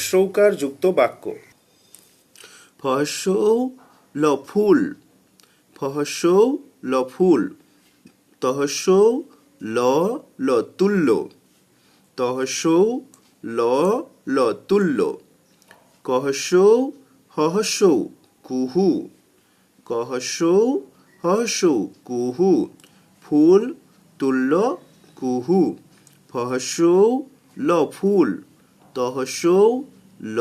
হ্রস্বৌকার যুক্ত বাক্য। ফহসৌ ল ফুল, ফহসৌ ল ফুল, তহসৌ ল ল তুল্য, তহসৌ ল ল তুল্য, কহসৌ হহসৌ কুহু, কহসৌ হহসৌ কুহু, ফুল তুল্য কুহু, ফহসৌ ল ফুল, তহসৌ ল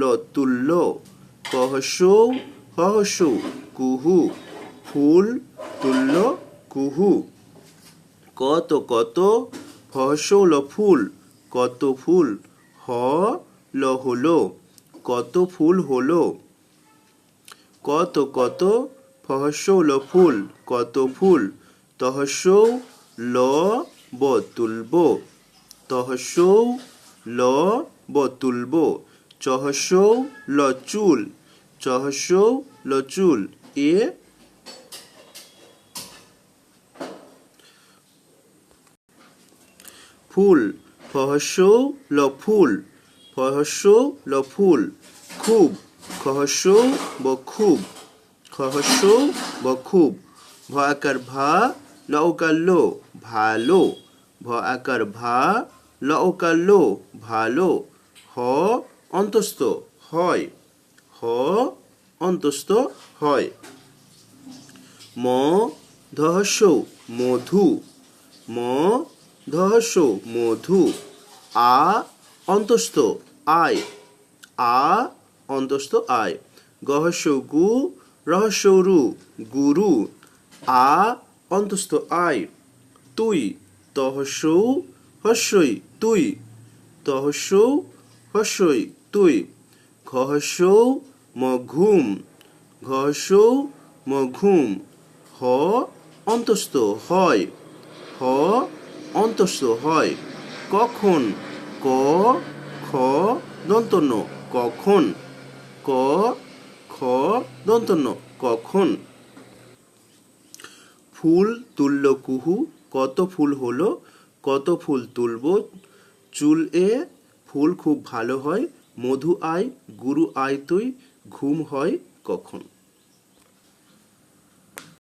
ল তুল্য, কহসৌ হহসৌ কুহু, ফুল তুল্য কুহু। কত কত ফহসৌ ল ফুল, কত ফুল, হ ল হলো, কত ফুল হলো, কত কত ফহসৌ ল ফুল, কত ফুল, তহসৌ ল ব তুলব, তহসৌ ল ব তুলব, চহসৌ ল চুল, চহসৌ ল চুল, এ ফুল, ফহসৌ ল ফুল, ফহসৌ ল ফুল, খুব, খহসৌ ব খুব, খহসৌ ব খুব, ভ আকার ভা ল ওকার লো, ভালো, ভ আকার ভা ল ওকার লো, ভালো, হ অন্তস্থ হয়, হ অন্তস্থ হয়, ম ধহসৌ মধু, ম ধহসৌ মধু, আ অন্তস্থ আয়, আ অন্তস্থ আয়, গহসৌ গু রহস্যৌ রু, গুরু, আ অন্তস্থ আয়, তুই, তহসৌ হস্যই তুই, তহসৌ হস্যই তুই, ঘহসৌ ম ঘুম, ঘহসৌ ম ঘুম, হ অন্তস্থ হয়, হ অন্তস্থ হয়, কখন, ক খ দন্তন্য কখন, ক খ দন্তন্য কখন, ফুল তুল্য কুহু, কত ফুল হলো, কত ফুল তুলব, চুল এ ফুল খুব ভালো হয়, মধু আয়, গুরু আয় তুই, ঘুম হয় কখন।